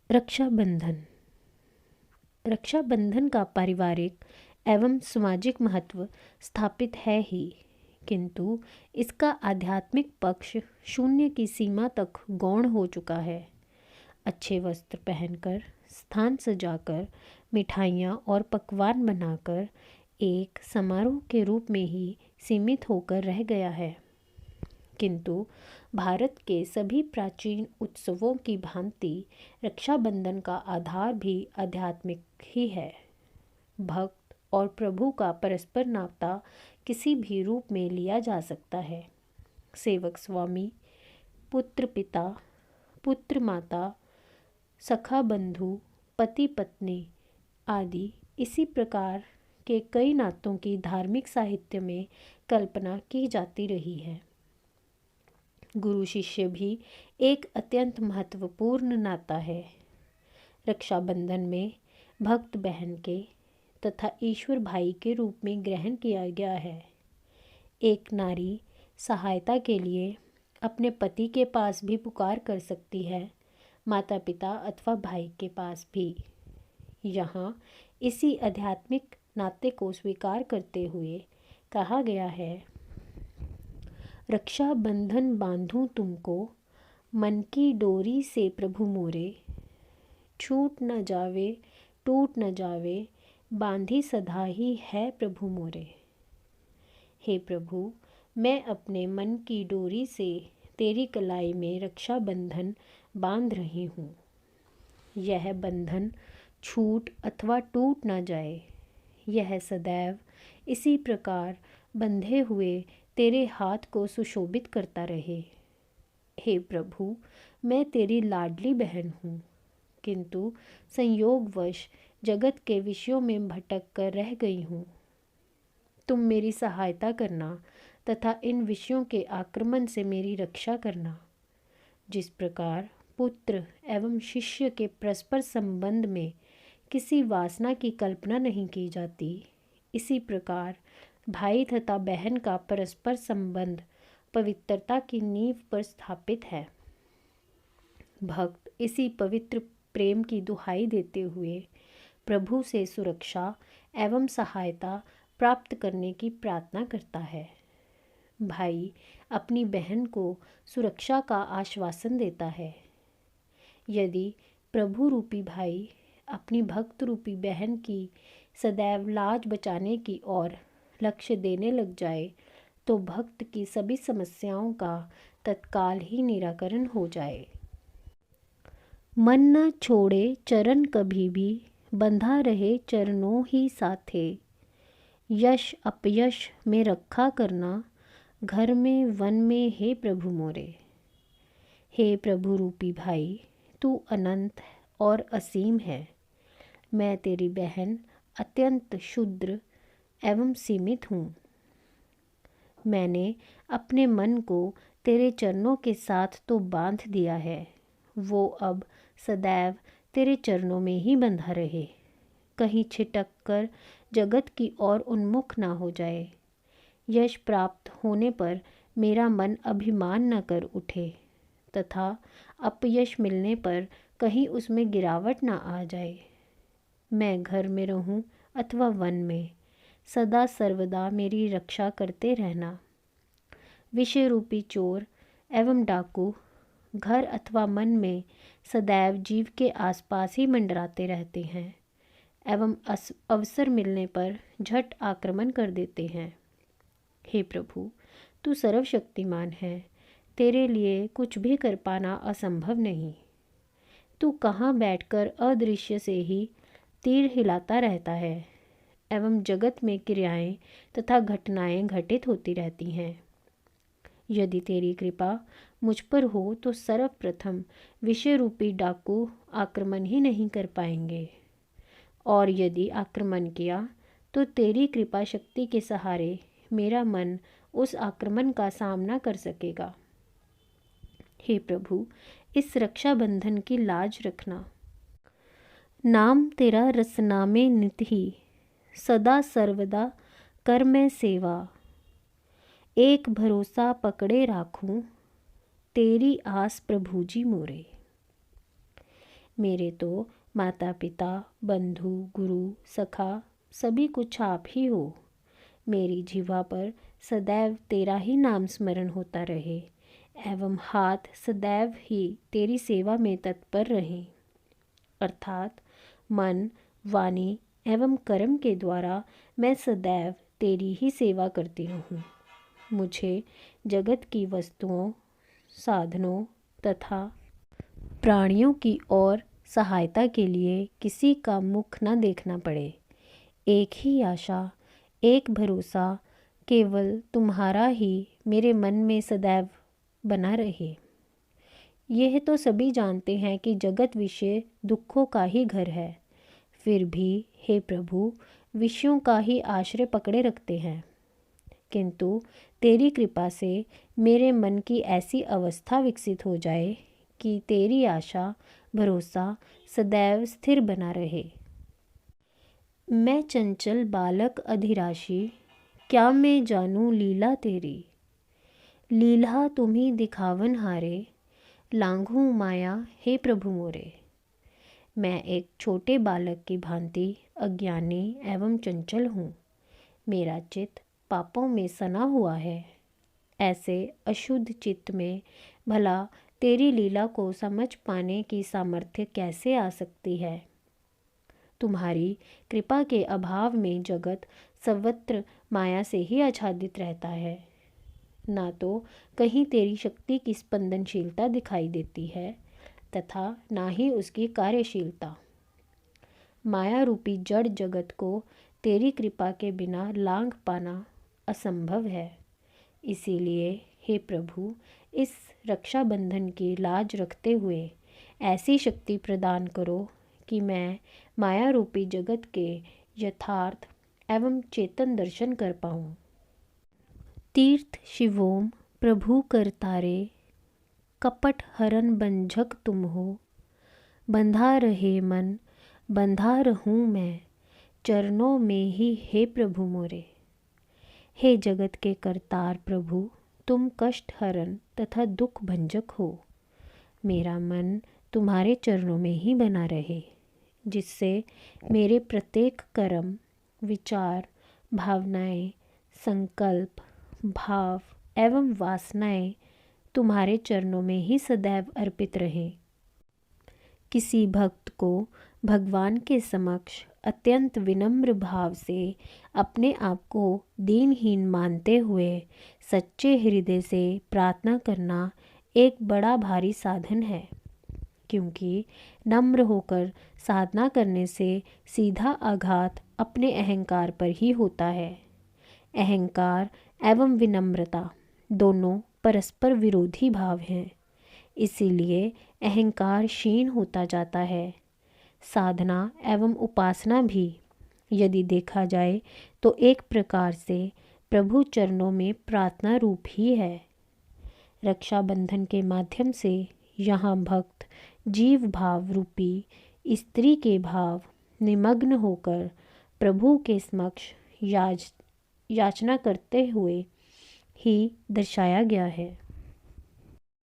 रक्षाबंधन। रक्षाबंधन का पारिवारिक एवं सामाजिक महत्व स्थापित है ही, किंतु इसका आध्यात्मिक पक्ष शून्य की सीमा तक गौण हो चुका है। अच्छे वस्त्र पहनकर, स्थान सजाकर, मिठाइयाँ और पकवान बनाकर एक समारोह के रूप में ही सीमित होकर रह गया है। किंतु भारत के सभी प्राचीन उत्सवों की भांति रक्षाबंधन का आधार भी आध्यात्मिक ही है। भक्त और प्रभु का परस्पर नाता किसी भी रूप में लिया जा सकता है। सेवक स्वामी, पुत्र पिता, पुत्र माता, सखा बंधु, पति पत्नी आदि इसी प्रकार के कई नातों की धार्मिक साहित्य में कल्पना की जाती रही है। गुरु शिष्य भी एक अत्यंत महत्वपूर्ण नाता है। रक्षाबंधन में भक्त बहन के तथा ईश्वर भाई के रूप में ग्रहण किया गया है। एक नारी सहायता के लिए अपने पति के पास भी पुकार कर सकती है, माता पिता अथवा भाई के पास भी। यहाँ इसी आध्यात्मिक नाते को स्वीकार करते हुए कहा गया है, रक्षा बंधन बांधूं तुमको, मन की डोरी से प्रभु मोरे, छूट न जावे टूट न जावे, बांधी सदा ही है प्रभु मोरे। हे प्रभु, मैं अपने मन की डोरी से तेरी कलाई में रक्षा बंधन बांध रही हूँ। यह बंधन छूट अथवा टूट न जाए। यह सदैव इसी प्रकार बंधे हुए तेरे हाथ को सुशोभित करता रहे। हे प्रभु, मैं तेरी लाडली बहन हूँ, किंतु संयोगवश जगत के विषयों में भटक कर रह गई हूँ। तुम मेरी सहायता करना तथा इन विषयों के आक्रमण से मेरी रक्षा करना। जिस प्रकार पुत्र एवं शिष्य के परस्पर संबंध में किसी वासना की कल्पना नहीं की जाती, इसी प्रकार भाई तथा बहन का परस्पर संबंध पवित्रता की नींव पर स्थापित है। भक्त इसी पवित्र प्रेम की दुहाई देते हुए प्रभु से सुरक्षा एवं सहायता प्राप्त करने की प्रार्थना करता है। भाई अपनी बहन को सुरक्षा का आश्वासन देता है। यदि प्रभु रूपी भाई अपनी भक्त रूपी बहन की सदैव लाज बचाने की ओर लक्ष्य देने लग जाए, तो भक्त की सभी समस्याओं का तत्काल ही निराकरण हो जाए। मन न छोड़े चरण कभी भी, बंधा रहे चरणों ही साथे, यश अपयश में रखा करना, घर में वन में हे प्रभु मोरे। हे प्रभु रूपी भाई, तू अनंत और असीम है। मैं तेरी बहन अत्यंत क्षुद्र एवं सीमित हूँ। मैंने अपने मन को तेरे चरणों के साथ तो बांध दिया है, वो अब सदैव तेरे चरणों में ही बंधा रहे, कहीं छिटक कर जगत की ओर उन्मुख ना हो जाए। यश प्राप्त होने पर मेरा मन अभिमान न कर उठे तथा अपयश मिलने पर कहीं उसमें गिरावट ना आ जाए। मैं घर में रहूं अथवा वन में, सदा सर्वदा मेरी रक्षा करते रहना। विषय रूपी चोर एवं डाकू घर अथवा मन में सदैव जीव के आसपास ही मंडराते रहते हैं एवं अवसर मिलने पर झट आक्रमण कर देते हैं। हे प्रभु, तू सर्वशक्तिमान है, तेरे लिए कुछ भी कर पाना असंभव नहीं। तू कहाँ बैठकर अदृश्य से ही तीर हिलाता रहता है एवं जगत में क्रियाएं तथा घटनाएं घटित होती रहती हैं। यदि तेरी कृपा मुझ पर हो तो सर्वप्रथम विषय रूपी डाकू आक्रमण ही नहीं कर पाएंगे, और यदि आक्रमण किया तो तेरी कृपा शक्ति के सहारे मेरा मन उस आक्रमण का सामना कर सकेगा। हे प्रभु, इस रक्षाबंधन की लाज रखना। नाम तेरा रसना में नित ही, सदा सर्वदा कर मैं सेवा, एक भरोसा पकड़े राखूं, तेरी आस प्रभु जी मोरे। मेरे तो माता पिता, बंधु, गुरु, सखा सभी कुछ आप ही हो। मेरी जिह्वा पर सदैव तेरा ही नाम स्मरण होता रहे एवं हाथ सदैव ही तेरी सेवा में तत्पर रहें, अर्थात मन, वाणी एवं कर्म के द्वारा मैं सदैव तेरी ही सेवा करती रहूं। मुझे जगत की वस्तुओं, साधनों तथा प्राणियों की ओर सहायता के लिए किसी का मुख न देखना पड़े। एक ही आशा, एक भरोसा केवल तुम्हारा ही मेरे मन में सदैव बना रहे। यह तो सभी जानते हैं कि जगत विषय दुखों का ही घर है, फिर भी हे प्रभु विषयों का ही आश्रय पकड़े रखते हैं। किंतु तेरी कृपा से मेरे मन की ऐसी अवस्था विकसित हो जाए कि तेरी आशा, भरोसा सदैव स्थिर बना रहे। मैं चंचल बालक अधिराशि, क्या मैं जानूं लीला तेरी। लीला तुम्ही दिखावन हारे, लांघूं माया हे प्रभु मोरे। मैं एक छोटे बालक की भांति अज्ञानी एवं चंचल हूँ। मेरा चित्त पापों में सना हुआ है। ऐसे अशुद्ध चित्त में भला तेरी लीला को समझ पाने की सामर्थ्य कैसे आ सकती है। तुम्हारी कृपा के अभाव में जगत सर्वत्र माया से ही आच्छादित रहता है। ना तो कहीं तेरी शक्ति की स्पंदनशीलता दिखाई देती है तथा ना ही उसकी कार्यशीलता। माया रूपी जड़ जगत को तेरी कृपा के बिना लांघ पाना असंभव है। इसीलिए हे प्रभु इस रक्षाबंधन की लाज रखते हुए ऐसी शक्ति प्रदान करो कि मैं माया रूपी जगत के यथार्थ एवं चेतन दर्शन कर पाऊँ। तीर्थ शिवोम प्रभु करतारे, कपट हरन बंझक तुम हो। बंधा रहे मन, बंधा रहूं मैं, चरणों में ही हे प्रभु मोरे। हे जगत के करतार प्रभु, तुम कष्ट हरन तथा दुख भंजक हो। मेरा मन तुम्हारे चरणों में ही बना रहे, जिससे मेरे प्रत्येक कर्म, विचार, भावनाएं, संकल्प, भाव एवं वासनाएं तुम्हारे चरणों में ही सदैव अर्पित रहें। किसी भक्त को भगवान के समक्ष अत्यंत विनम्र भाव से अपने आप को दीनहीन मानते हुए सच्चे हृदय से प्रार्थना करना एक बड़ा भारी साधन है, क्योंकि नम्र होकर साधना करने से सीधा आघात अपने अहंकार पर ही होता है। अहंकार एवं विनम्रता दोनों परस्पर विरोधी भाव हैं, इसीलिए अहंकार क्षीण होता जाता है। साधना एवं उपासना भी यदि देखा जाए तो एक प्रकार से प्रभु चरणों में प्रार्थना रूप ही है। रक्षाबंधन के माध्यम से यहाँ भक्त जीव भाव रूपी स्त्री के भाव निमग्न होकर प्रभु के समक्ष याचना करते हुए ही दर्शाया गया है।